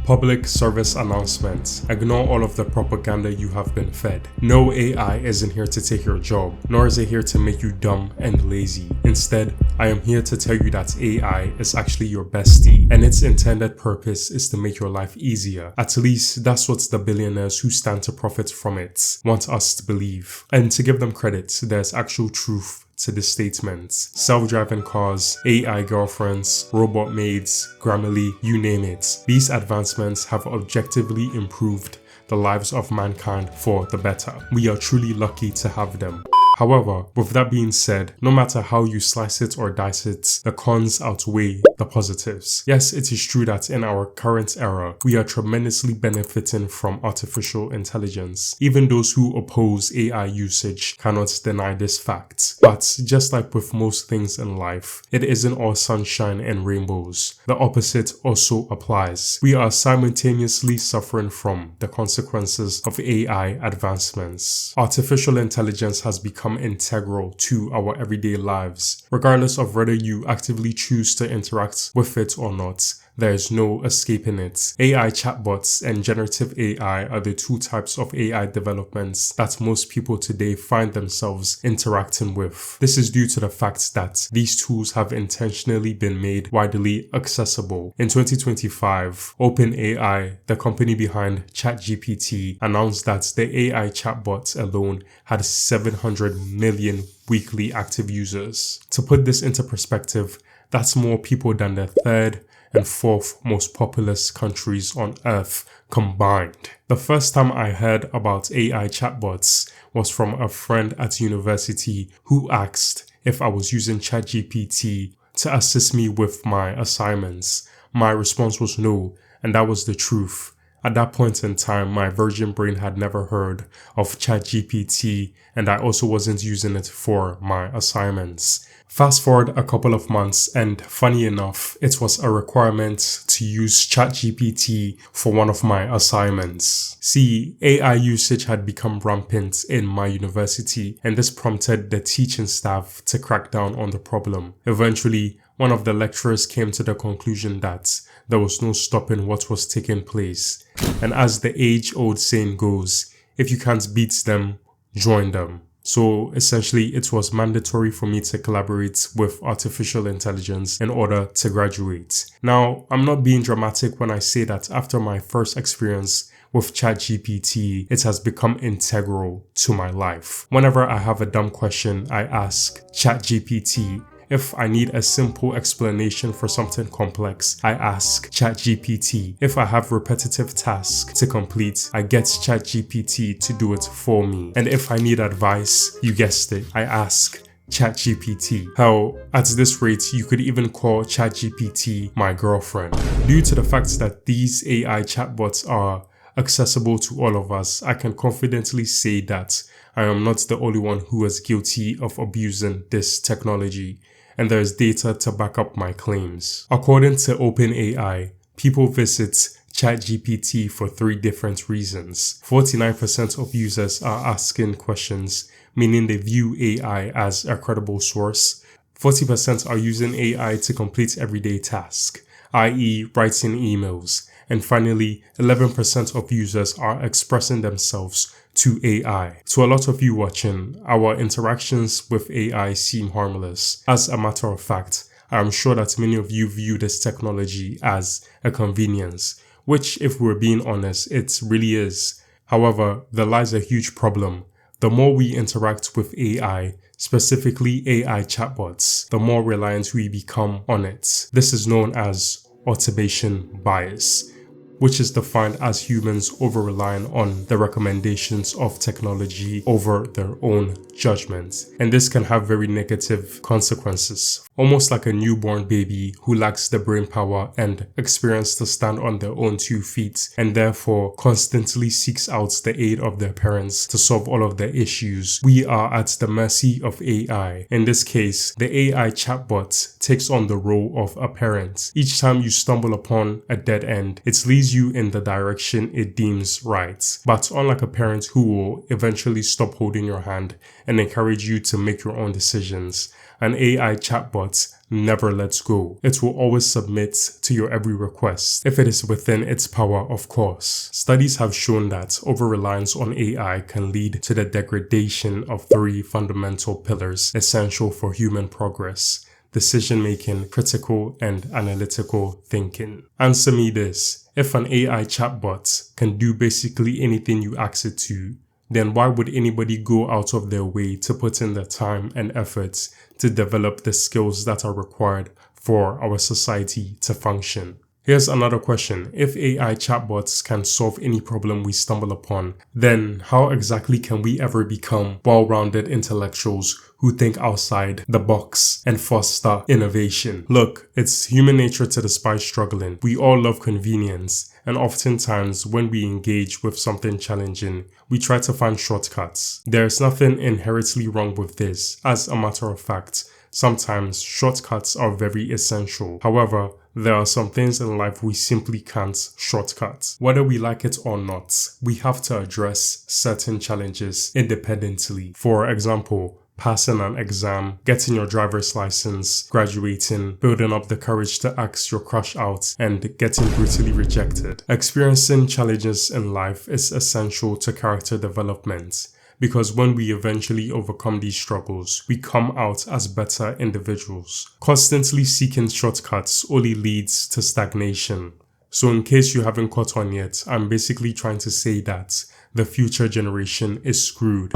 Public service announcements. Ignore all of the propaganda you have been fed. No, AI isn't here to take your job, nor is it here to make you dumb and lazy. Instead, I am here to tell you that AI is actually your bestie, and its intended purpose is to make your life easier. At least, that's what the billionaires who stand to profit from it want us to believe. And to give them credit, there's actual truth to the statements. Self-driving cars, AI girlfriends, robot maids, Grammarly, you name it. These advancements have objectively improved the lives of mankind for the better. We are truly lucky to have them. However, with that being said, no matter how you slice it or dice it, the cons outweigh the positives. Yes, it is true that in our current era, we are tremendously benefiting from artificial intelligence. Even those who oppose AI usage cannot deny this fact. But just like with most things in life, it isn't all sunshine and rainbows. The opposite also applies. We are simultaneously suffering from the consequences of AI advancements. Artificial intelligence has become integral to our everyday lives. Regardless of whether you actively choose to interact with it or not, there is no escaping it. AI chatbots and generative AI are the two types of AI developments that most people today find themselves interacting with. This is due to the fact that these tools have intentionally been made widely accessible. In 2025, OpenAI, the company behind ChatGPT, announced that the AI chatbot alone had 700 million weekly active users. To put this into perspective, that's more people than the third and fourth most populous countries on Earth combined. The first time I heard about AI chatbots was from a friend at university who asked if I was using ChatGPT to assist me with my assignments. My response was no, and that was the truth. At that point in time, my virgin brain had never heard of ChatGPT, and I also wasn't using it for my assignments. Fast forward a couple of months, and funny enough, it was a requirement to use ChatGPT for one of my assignments. See, AI usage had become rampant in my university, and this prompted the teaching staff to crack down on the problem. Eventually, one of the lecturers came to the conclusion that there was no stopping what was taking place. And as the age-old saying goes, if you can't beat them, join them. So essentially, it was mandatory for me to collaborate with artificial intelligence in order to graduate. Now, I'm not being dramatic when I say that after my first experience with ChatGPT, it has become integral to my life. Whenever I have a dumb question, I ask ChatGPT. If I need a simple explanation for something complex, I ask ChatGPT. If I have repetitive tasks to complete, I get ChatGPT to do it for me. And if I need advice, you guessed it, I ask ChatGPT. Hell, at this rate, you could even call ChatGPT my girlfriend. Due to the fact that these AI chatbots are accessible to all of us, I can confidently say that I am not the only one who is guilty of abusing this technology, and there is data to back up my claims. According to OpenAI, people visit ChatGPT for 3 different reasons. 49% of users are asking questions, meaning they view AI as a credible source. 40% are using AI to complete everyday tasks, i.e. writing emails. And finally, 11% of users are expressing themselves to AI. To a lot of you watching, our interactions with AI seem harmless. As a matter of fact, I am sure that many of you view this technology as a convenience, which, if we're being honest, it really is. However, there lies a huge problem. The more we interact with AI, specifically AI chatbots, the more reliant we become on it. This is known as automation bias, which is defined as humans over-relying on the recommendations of technology over their own judgment. And this can have very negative consequences. Almost like a newborn baby who lacks the brain power and experience to stand on their own 2 feet, and therefore constantly seeks out the aid of their parents to solve all of their issues. We are at the mercy of AI. In this case, the AI chatbot takes on the role of a parent. Each time you stumble upon a dead end, it leads you in the direction it deems right. But unlike a parent who will eventually stop holding your hand and encourage you to make your own decisions, An AI chatbot never lets go. It will always submit to your every request, if it is within its power, of course. Studies have shown that over-reliance on AI can lead to the degradation of three fundamental pillars essential for human progress: decision-making, critical and analytical thinking. Answer me this: if an AI chatbot can do basically anything you ask it to, then why would anybody go out of their way to put in the time and effort to develop the skills that are required for our society to function? Here's another question. If AI chatbots can solve any problem we stumble upon, then how exactly can we ever become well-rounded intellectuals who think outside the box and foster innovation? Look, it's human nature to despise struggling. We all love convenience, and oftentimes when we engage with something challenging, we try to find shortcuts. There's nothing inherently wrong with this. As a matter of fact, sometimes shortcuts are very essential. However, there are some things in life we simply can't shortcut. Whether we like it or not, we have to address certain challenges independently. For example, passing an exam, getting your driver's license, graduating, building up the courage to ask your crush out, and getting brutally rejected. Experiencing challenges in life is essential to character development, because when we eventually overcome these struggles, we come out as better individuals. Constantly seeking shortcuts only leads to stagnation. So in case you haven't caught on yet, I'm basically trying to say that the future generation is screwed.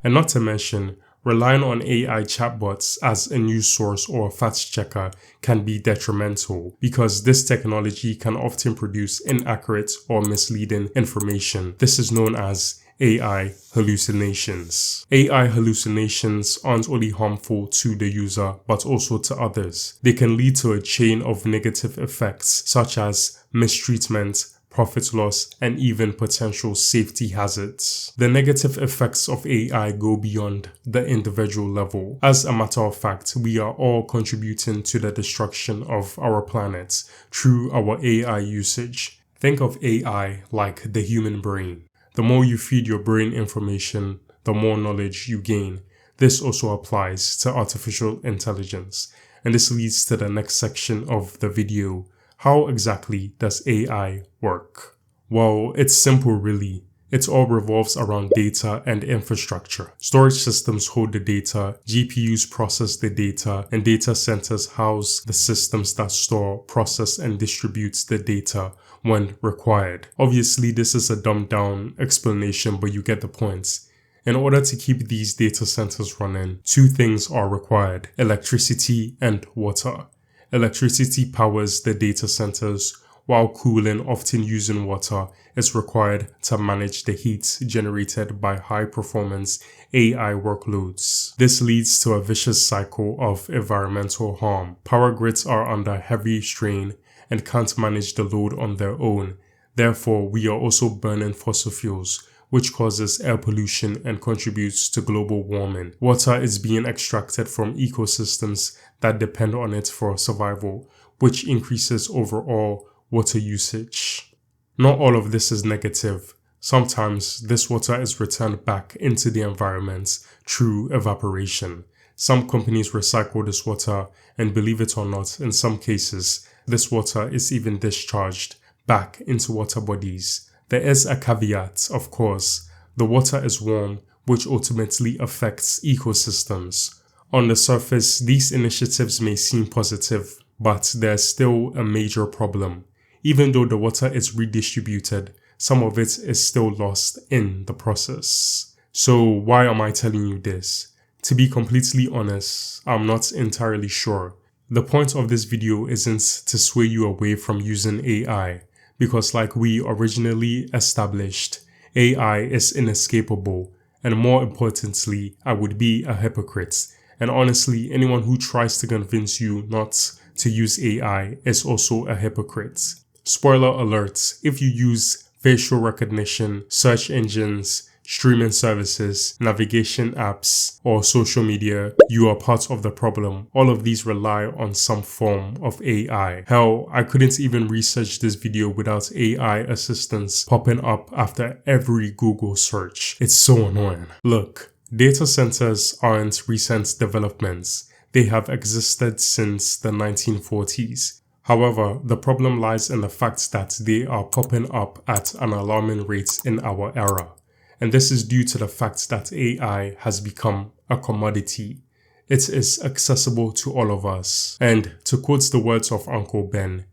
And not to mention, relying on AI chatbots as a news source or a fact checker can be detrimental, because this technology can often produce inaccurate or misleading information. This is known as AI hallucinations. AI hallucinations aren't only harmful to the user, but also to others. They can lead to a chain of negative effects, such as mistreatment, profit loss, and even potential safety hazards. The negative effects of AI go beyond the individual level. As a matter of fact, we are all contributing to the destruction of our planet through our AI usage. Think of AI like the human brain. The more you feed your brain information, the more knowledge you gain. This also applies to artificial intelligence. And this leads to the next section of the video. How exactly does AI work? Well, it's simple really. It all revolves around data and infrastructure. Storage systems hold the data, GPUs process the data, and data centers house the systems that store, process, and distribute the data when required. Obviously, this is a dumbed down explanation, but you get the point. In order to keep these data centers running, two things are required: electricity and water. Electricity powers the data centers, while cooling, often using water, is required to manage the heat generated by high-performance AI workloads. This leads to a vicious cycle of environmental harm. Power grids are under heavy strain and can't manage the load on their own. Therefore, we are also burning fossil fuels, which causes air pollution and contributes to global warming. Water is being extracted from ecosystems that depend on it for survival, which increases overall water usage. Not all of this is negative. Sometimes this water is returned back into the environment through evaporation. Some companies recycle this water, and believe it or not, in some cases, this water is even discharged back into water bodies. There is a caveat, of course. The water is warm, which ultimately affects ecosystems. On the surface, these initiatives may seem positive, but there's still a major problem. Even though the water is redistributed, some of it is still lost in the process. So why am I telling you this? To be completely honest, I'm not entirely sure. The point of this video isn't to sway you away from using AI, because like we originally established, AI is inescapable, and more importantly, I would be a hypocrite. And honestly, anyone who tries to convince you not to use AI is also a hypocrite. Spoiler alert, if you use facial recognition, search engines, streaming services, navigation apps, or social media, you are part of the problem. All of these rely on some form of AI. Hell, I couldn't even research this video without AI assistance popping up after every Google search. It's so annoying. Look, Data centers aren't recent developments. They have existed since the 1940s. However, the problem lies in the fact that they are popping up at an alarming rate in our era. And this is due to the fact that AI has become a commodity. It is accessible to all of us. And to quote the words of Uncle Ben,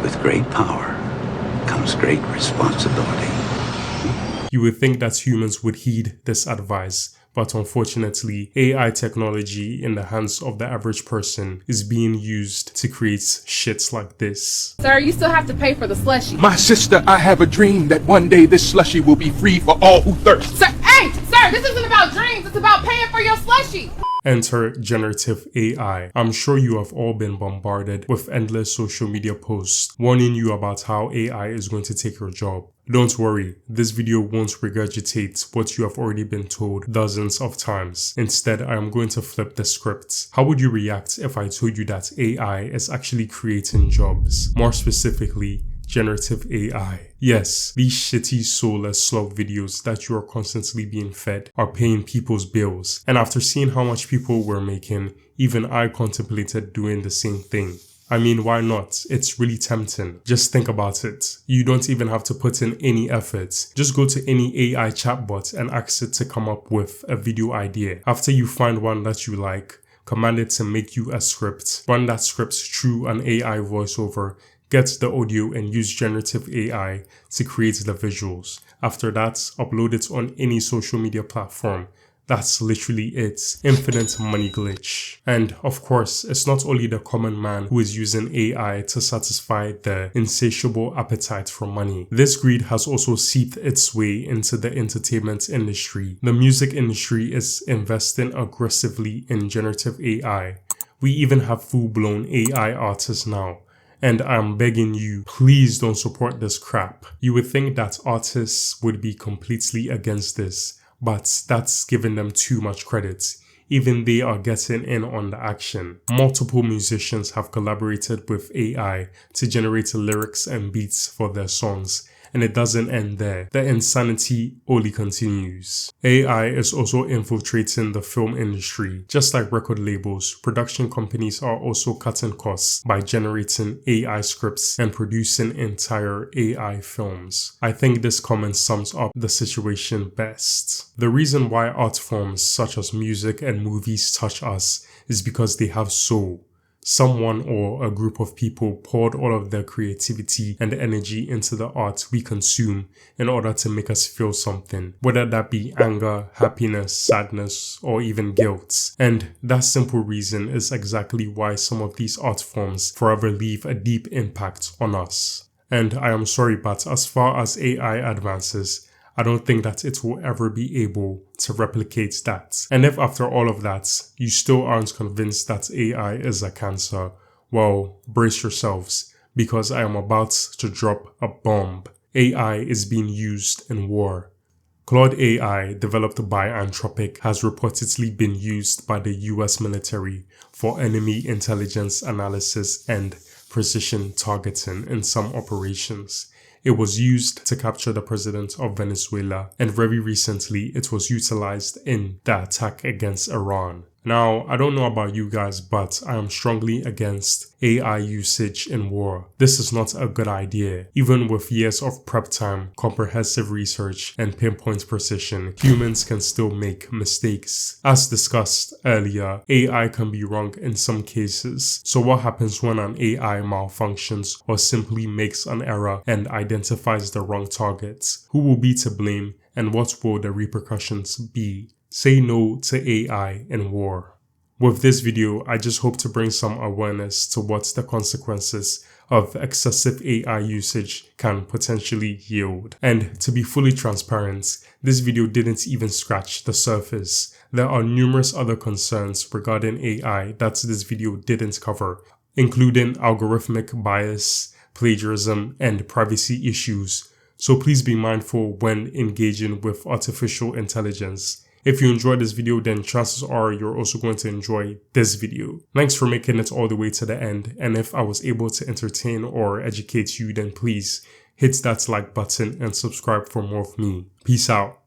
"With great power comes great responsibility." You would think that humans would heed this advice, but unfortunately, AI technology in the hands of the average person is being used to create shits like this. Sir, you still have to pay for the slushie. My sister, I have a dream that one day this slushie will be free for all who thirst. Sir, hey, sir, this isn't about dreams, it's about paying for your slushie. Enter generative AI. I'm sure you have all been bombarded with endless social media posts warning you about how AI is going to take your job. Don't worry, this video won't regurgitate what you have already been told dozens of times. Instead, I am going to flip the script. How would you react if I told you that AI is actually creating jobs? More specifically, generative AI. Yes, these shitty soulless slog videos that you are constantly being fed are paying people's bills. And after seeing how much people were making, even I contemplated doing the same thing. I mean, why not? It's really tempting. Just think about it. You don't even have to put in any effort. Just go to any AI chatbot and ask it to come up with a video idea. After you find one that you like, command it to make you a script. Run that script through an AI voiceover, get the audio and use generative AI to create the visuals. After that, upload it on any social media platform. That's literally it. Infinite money glitch. And of course, it's not only the common man who is using AI to satisfy the insatiable appetite for money. This greed has also seeped its way into the entertainment industry. The music industry is investing aggressively in generative AI. We even have full-blown AI artists now. And I'm begging you, please don't support this crap. You would think that artists would be completely against this, but that's giving them too much credit. Even they are getting in on the action. Multiple musicians have collaborated with AI to generate lyrics and beats for their songs. And it doesn't end there. The insanity only continues. AI is also infiltrating the film industry. Just like record labels, production companies are also cutting costs by generating AI scripts and producing entire AI films. I think this comment sums up the situation best. The reason why art forms such as music and movies touch us is because they have soul. Someone or a group of people poured all of their creativity and energy into the art we consume in order to make us feel something, whether that be anger, happiness, sadness, or even guilt. And that simple reason is exactly why some of these art forms forever leave a deep impact on us. And I am sorry, but as far as AI advances, I don't think that it will ever be able to replicate that. And if after all of that, you still aren't convinced that AI is a cancer, well, brace yourselves, because I am about to drop a bomb. AI is being used in war. Claude AI, developed by Anthropic, has reportedly been used by the US military for enemy intelligence analysis and precision targeting in some operations. It was used to capture the president of Venezuela, and very recently it was utilized in the attack against Iran. Now, I don't know about you guys, but I am strongly against AI usage in war. This is not a good idea. Even with years of prep time, comprehensive research, and pinpoint precision, humans can still make mistakes. As discussed earlier, AI can be wrong in some cases. So what happens when an AI malfunctions or simply makes an error and identifies the wrong targets? Who will be to blame, and what will the repercussions be? Say no to AI in war. With this video, I just hope to bring some awareness to what the consequences of excessive AI usage can potentially yield. And to be fully transparent, this video didn't even scratch the surface. There are numerous other concerns regarding AI that this video didn't cover, including algorithmic bias, plagiarism, and privacy issues. So please be mindful when engaging with artificial intelligence. If you enjoyed this video, then chances are you're also going to enjoy this video. Thanks for making it all the way to the end, and if I was able to entertain or educate you, then please hit that like button and subscribe for more of me. Peace out.